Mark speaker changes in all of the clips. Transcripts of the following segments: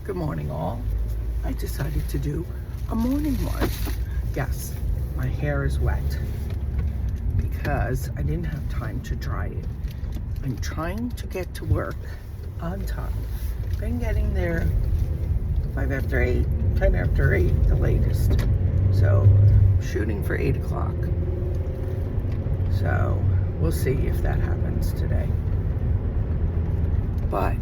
Speaker 1: Good morning, all. I decided to do a morning one. Yes, my hair is wet because I didn't have time to dry it. I'm trying to get to work on time. Been getting there 5 after 8, 10 after 8, the latest. So, shooting for 8 o'clock. So, we'll see if that happens today. But,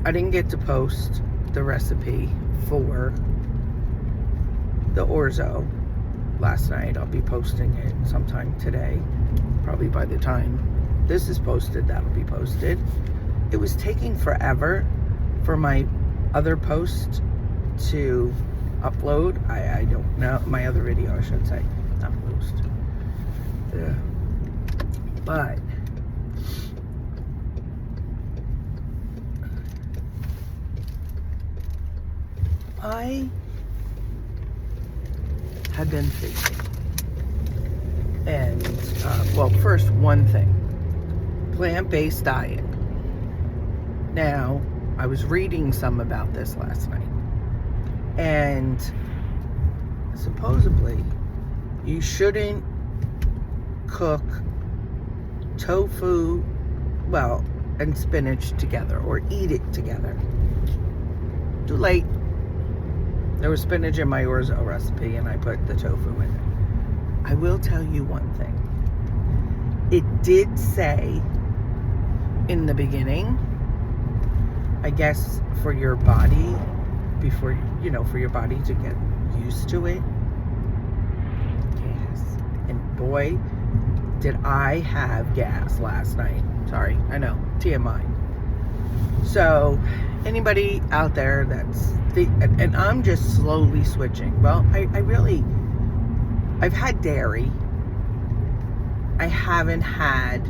Speaker 1: I didn't get to post the recipe for the orzo last night. I'll be posting it sometime today. Probably by the time this is posted, that'll be posted. It was taking forever for my other post to upload. I don't know. My other video, I should say. Not post. Yeah. But I have been thinking, and well, first, one thing, plant-based diet. Now, I was reading some about this last night, and supposedly you shouldn't cook tofu, and spinach together, or eat it together. Too late. There was spinach in my orzo recipe, and I put the tofu in it. I will tell you one thing. It did say in the beginning, I guess for your body, before, for your body to get used to it. Yes. And boy, did I have gas last night. Sorry, I know, TMI. So, anybody out there and I'm just slowly switching. Well, I've had dairy. I haven't had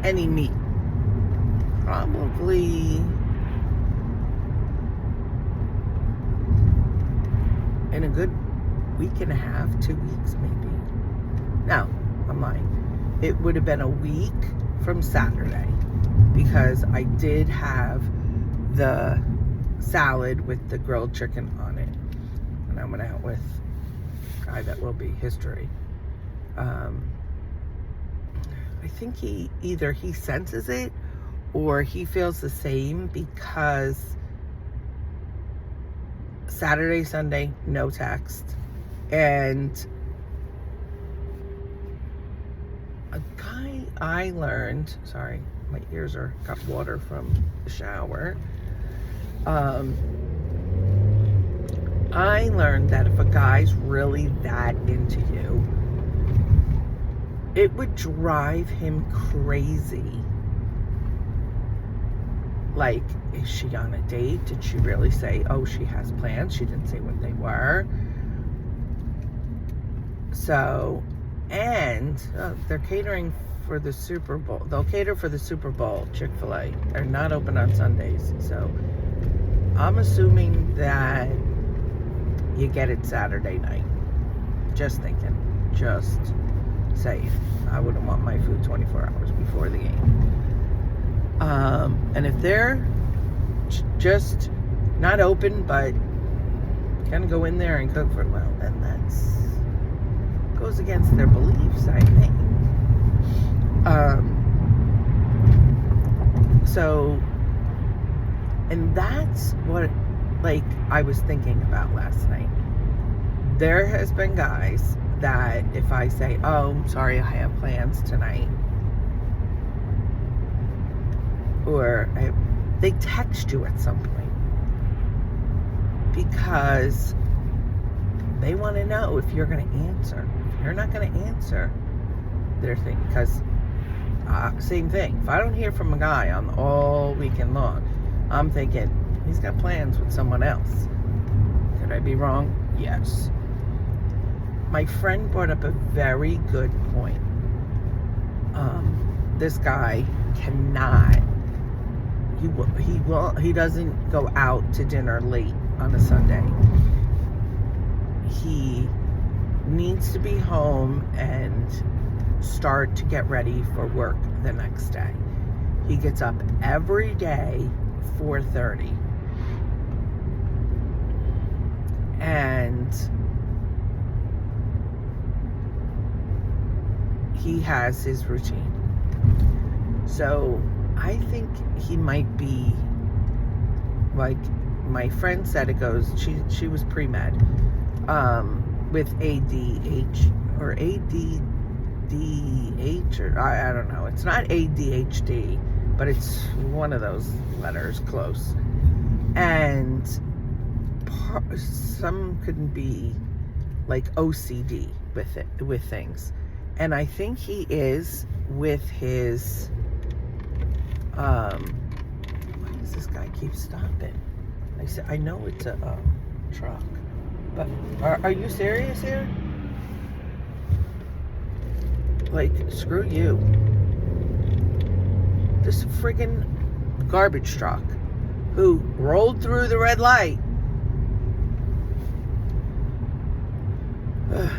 Speaker 1: any meat. Probably in a good week and a half, 2 weeks maybe. No, I'm lying. It would have been a week from Saturday, because I did have the salad with the grilled chicken on it, and I went out with a guy that will be history. I think he senses it, or he feels the same, because Saturday, Sunday, no text, and a guy I learned, sorry, my ears got water from the shower. I learned that if a guy's really that into you, it would drive him crazy. Like, is she on a date? Did she really say, oh, she has plans? She didn't say what they were. So, and they're catering for the Super Bowl. They'll cater for the Super Bowl, Chick-fil-A. They're not open on Sundays. So, I'm assuming that you get it Saturday night. Just thinking. Just saying. I wouldn't want my food 24 hours before the game. And if they're just not open, but kind of go in there and cook for it, well, then that's goes against their beliefs, I think. So, and that's what, I was thinking about last night. There has been guys that if I say, oh, sorry, I have plans tonight, or they text you at some point, because they want to know if you're going to answer. If you're not going to answer, they're thinking, because same thing. If I don't hear from a guy on all weekend long, I'm thinking he's got plans with someone else. Could I be wrong? Yes. My friend brought up a very good point. This guy cannot. He doesn't go out to dinner late on a Sunday. He needs to be home and start to get ready for work the next day. He gets up every day 4:30, and he has his routine. So I think he might be, like my friend said, it goes, she was pre-med with ADH or ADDH, or I don't know. It's not ADHD, but it's one of those letters close. And some could be like OCD with things. And I think he is with his why does this guy keep stopping? I said, I know it's a truck, but are you serious here? Like, screw you. This friggin' garbage truck who rolled through the red light.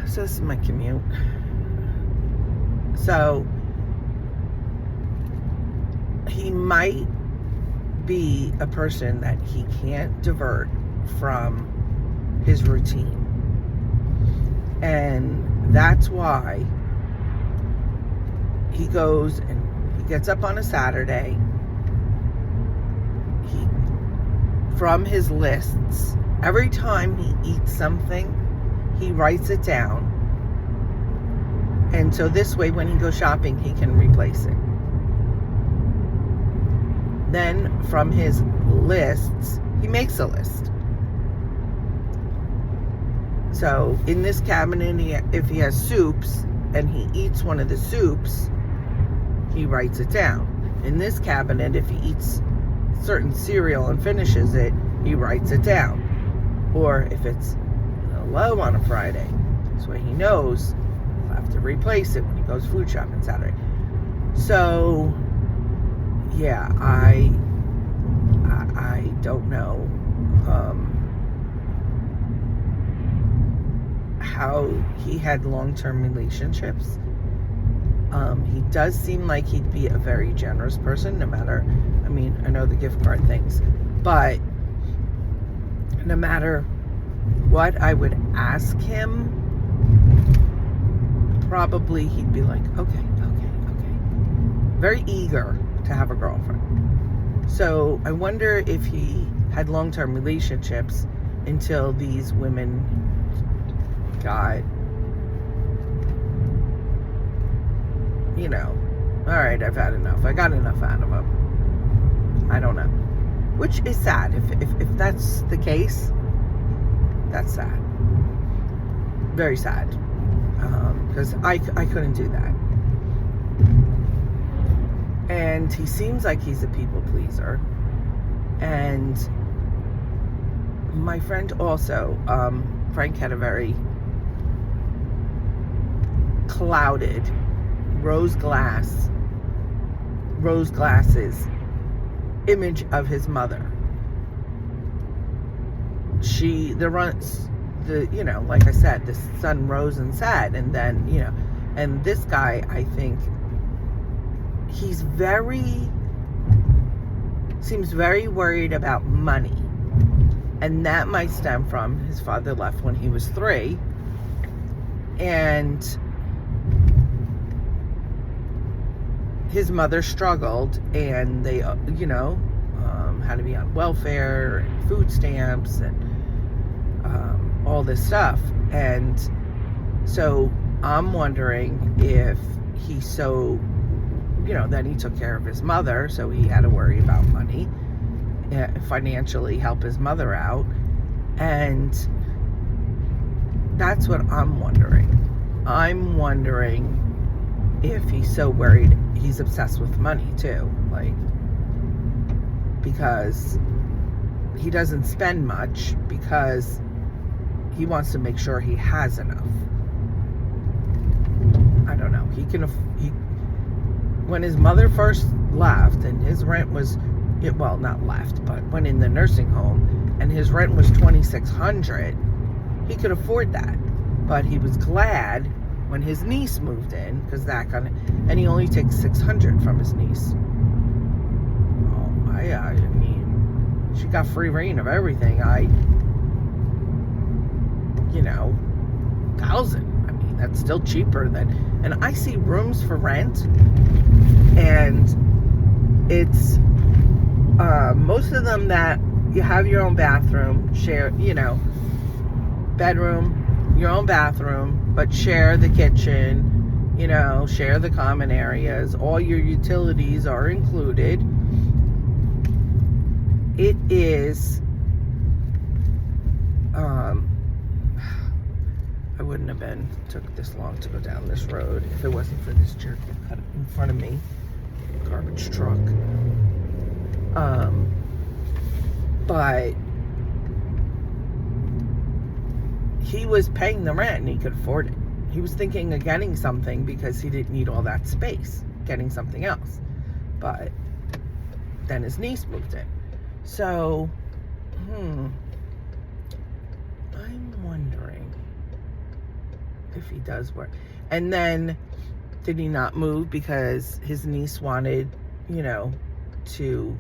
Speaker 1: So this is my commute. So he might be a person that he can't divert from his routine. And that's why he goes and he gets up on a Saturday. From his lists, every time he eats something, he writes it down. And so this way, when he goes shopping, he can replace it. Then from his lists, he makes a list. So in this cabinet, if he has soups and he eats one of the soups, he writes it down. In this cabinet, if he eats certain cereal and finishes it, he writes it down. Or if it's low on a Friday, this way he knows he'll have to replace it when he goes food shopping Saturday. So yeah, I don't know how he had long-term relationships. He does seem like he'd be a very generous person, no matter, I mean, I know the gift card things, but no matter what I would ask him, probably he'd be like, okay. Very eager to have a girlfriend. So I wonder if he had long-term relationships until these women got, all right, I've had enough. I got enough out of him. I don't know. Which is sad. If that's the case, that's sad. Very sad. Because I couldn't do that. And he seems like he's a people pleaser. And my friend also, Frank, had a very clouded rose glasses image of his mother. Like I said, the sun rose and set, and then, and this guy, I think, seems very worried about money. And that might stem from his father left when he was 3. And his mother struggled, and they, had to be on welfare and food stamps and all this stuff. And so I'm wondering if he's so, that he took care of his mother, so he had to worry about money, financially help his mother out. And that's what I'm wondering. I'm wondering if he's so worried, he's obsessed with money too, because he doesn't spend much because he wants to make sure he has enough. I don't know. When his mother first left and his rent was, not left, but went in the nursing home, and his rent was $2,600, he could afford that. But he was glad when his niece moved in, because and he only takes $600 from his niece. Oh, I mean, she got free reign of everything. 1,000. I mean, that's still cheaper than, and I see rooms for rent, and it's most of them that you have your own bathroom, share, bedroom, your own bathroom, but share the kitchen, share the common areas. All your utilities are included. It is, I wouldn't have took this long to go down this road if it wasn't for this jerk cut in front of me. Garbage truck. But he was paying the rent and he could afford it. He was thinking of getting something because he didn't need all that space, getting something else. But then his niece moved in. So, I'm wondering if he does work. And then, did he not move because his niece wanted, to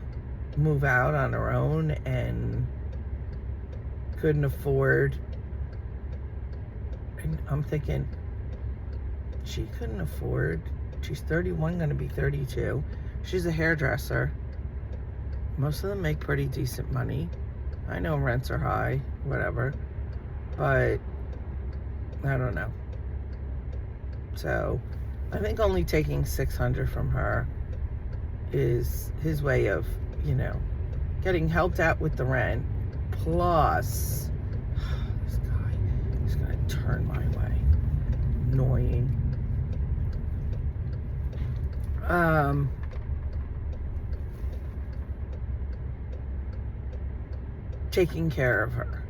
Speaker 1: move out on her own and couldn't afford? And I'm thinking, she couldn't afford. She's 31, going to be 32. She's a hairdresser. Most of them make pretty decent money. I know rents are high, whatever, but I don't know. So I think only taking $600 from her is his way of, getting helped out with the rent. Plus, this guy is going to turn my way. Annoying. Taking care of her.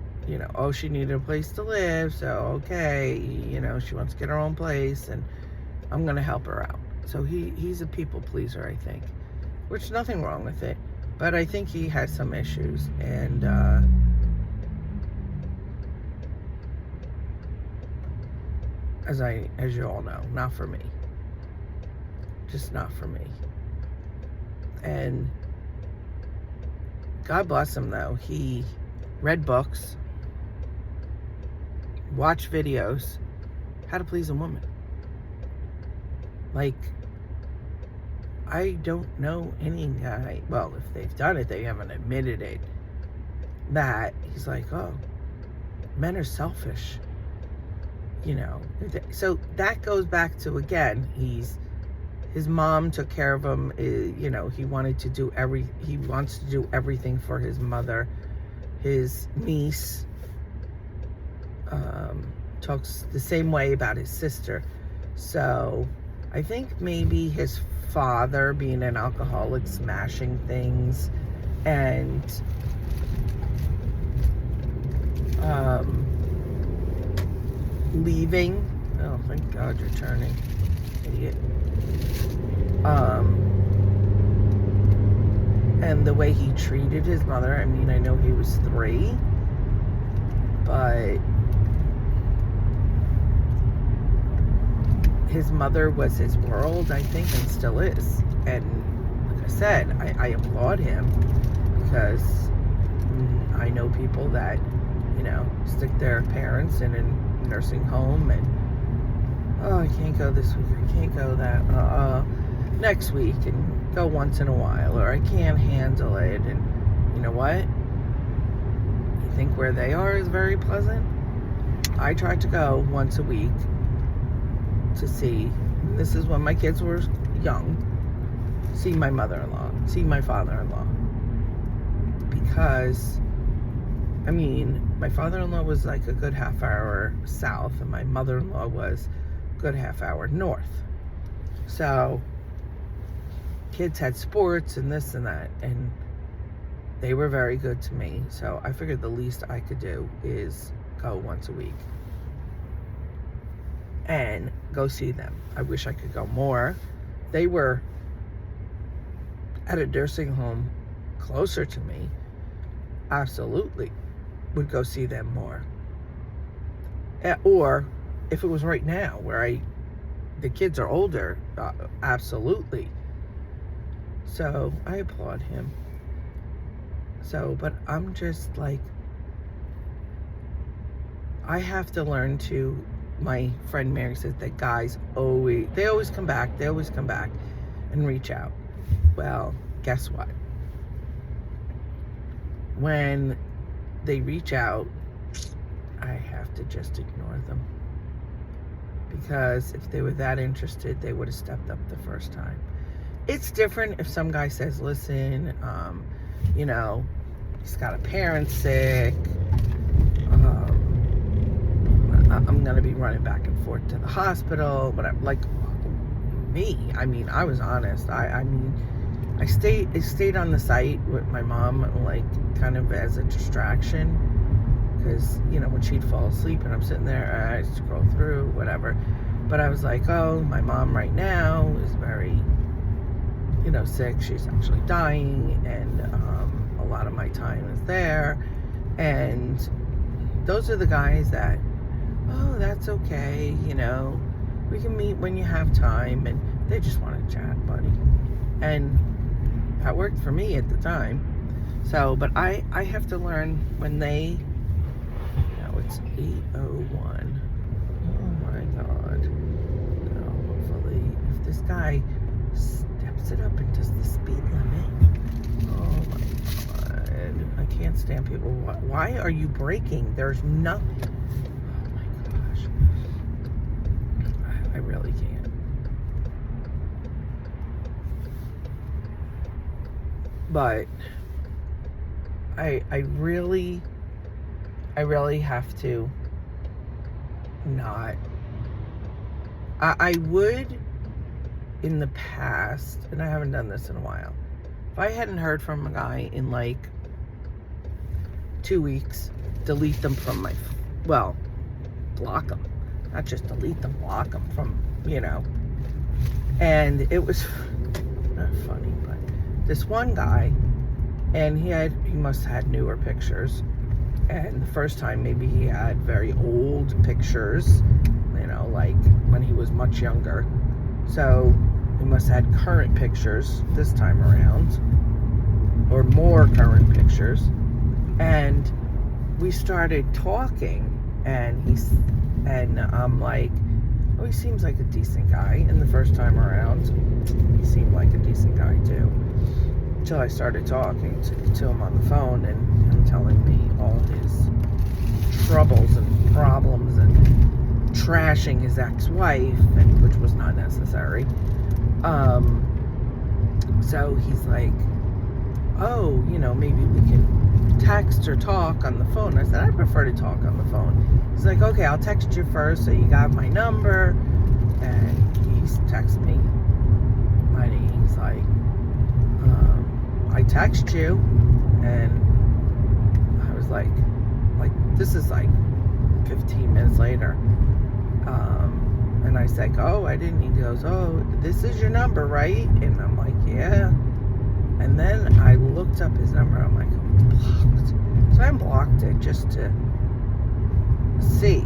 Speaker 1: She needed a place to live, so okay, she wants to get her own place, and I'm going to help her out. So he's a people pleaser, I think, which nothing wrong with it, but I think he has some issues, and as you all know, not for me. Just not for me. And God bless him, though. He read books, watched videos, how to please a woman. Like, I don't know any guy, well, if they've done it, they haven't admitted it, that he's like, oh, men are selfish. So that goes back to, again, his mom took care of him. He wants to do everything for his mother. His niece talks the same way about his sister. So I think maybe his father, being an alcoholic, smashing things, and leaving. Oh, thank God you're turning, idiot. And the way he treated his mother. I mean, I know he was 3, but his mother was his world, I think, and still is. And like I said, I applaud him, because I know people that, stick their parents in a nursing home, and I can't go this week, I can't go that next week, and go once in a while, or I can't handle it. And you know what? You think where they are is very pleasant? I tried to go once a week to see, this is when my kids were young, see my mother-in-law, see my father-in-law. Because, I mean, my father-in-law was like a good half hour south, and my mother-in-law was a good half hour north. So kids had sports and this and that, and they were very good to me. So I figured the least I could do is go once a week and go see them. I wish I could go more. They were at a nursing home closer to me. Absolutely would go see them more. Or if it was right now where the kids are older, absolutely. So I applaud him. So, but I'm just like, I have to learn to, my friend Mary says that guys always come back and reach out. Well, guess what? When they reach out, I have to just ignore them. Because if they were that interested, they would have stepped up the first time. It's different if some guy says, listen, you know, he's got a parent sick, I'm gonna be running back and forth to the hospital, but I'm like, me, I mean, I was honest. I stayed on the site with my mom, like, kind of as a distraction, because, you know, when she'd fall asleep and I'm sitting there, I scroll through, whatever. But I was like, oh, my mom right now is very, you know, sick. She's actually dying, and a lot of my time is there. And those are the guys that, oh, that's okay, you know, we can meet when you have time, and they just want to chat, buddy. And that worked for me at the time. So, but I have to learn when they, now it's 8:01. Oh my God. No, hopefully, if this guy steps it up and does the speed limit, oh my God, I can't stand people. Why are you braking? There's nothing. I really can't. But I really have to not. I would in the past, and I haven't done this in a while. If I hadn't heard from a guy in like 2 weeks, delete them from my, well, block them. Not just delete them, block them from, you know. And it was not funny, but this one guy, and he must have had newer pictures. And the first time, maybe he had very old pictures, you know, like when he was much younger. So he must have had current pictures this time around, or more current pictures. And we started talking, and I'm like, oh, he seems like a decent guy. And the first time around, he seemed like a decent guy too. Until I started talking to him on the phone, and him telling me all his troubles and problems and trashing his ex-wife, and which was not necessary. So he's like, oh, you know, maybe we can text or talk on the phone. I said, I prefer to talk on the phone. He's like, okay, I'll text you first, so you got my number. And he's texting me, and he's like, I text you, and I was like, this is like 15 minutes later, and I said, oh, I didn't. He goes, oh, this is your number, right? And I'm like, yeah. And then I looked up his number, I'm like, oh, blocked. So I unblocked it just to see,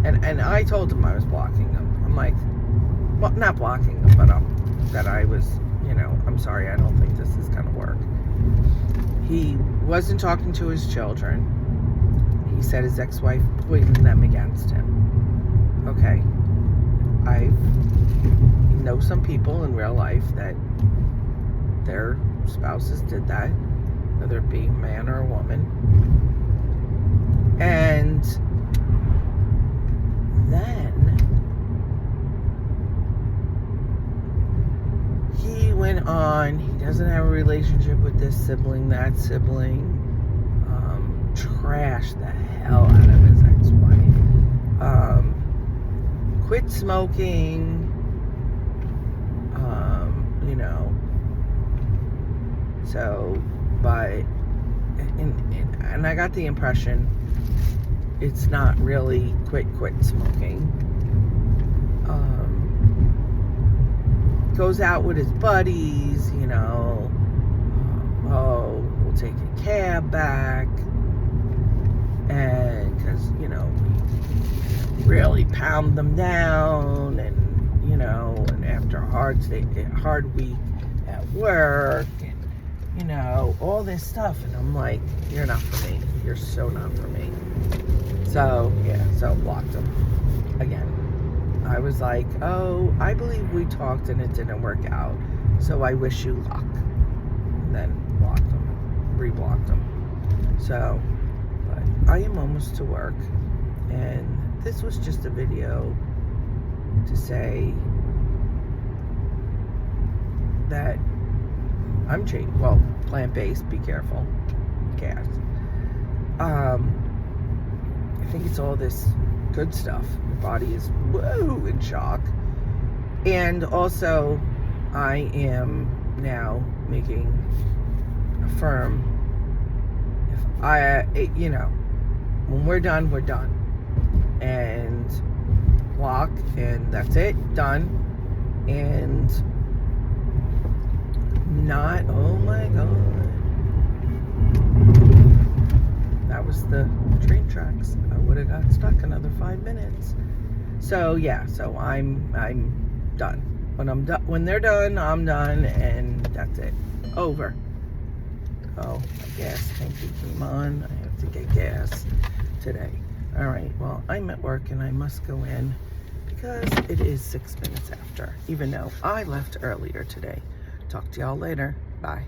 Speaker 1: and I told him I was blocking him. I'm like, well, not blocking him, but that I was, you know, I'm sorry, I don't think this is going to work. He wasn't talking to his children. He said his ex-wife poisoned them against him. Okay. I know some people in real life that their spouses did that, whether it be a man or a woman. And then he went on, he doesn't have a relationship with this sibling, that sibling, trashed the hell out of his ex-wife, quit smoking, you know, so, but, and I got the impression it's not really quit smoking. Goes out with his buddies, you know, oh, we'll take a cab back, and because, you know, really pound them down, and you know, and after a hard week at work, and you know, all this stuff, and I'm like, you're not for me. You're so not for me. So yeah, so blocked them again. I was like, oh, I believe we talked and it didn't work out, so I wish you luck. And then blocked them, reblocked them. So, but I am almost to work, and this was just a video to say that I'm changing. Well, plant-based, be careful. Gas. I think it's all this good stuff. Your body is whoa in shock. And also, I am now making a firm. You know, when we're done, we're done. And block, and that's it, done. And not, oh my god, that was the train tracks. I would have got stuck another 5 minutes. So yeah, so I'm done. When they're done, I'm done, and that's it. Over. Oh, my gas tank came on. I have to get gas today. All right, well, I'm at work and I must go in because it is 6 minutes after, even though I left earlier today. Talk to y'all later. Bye.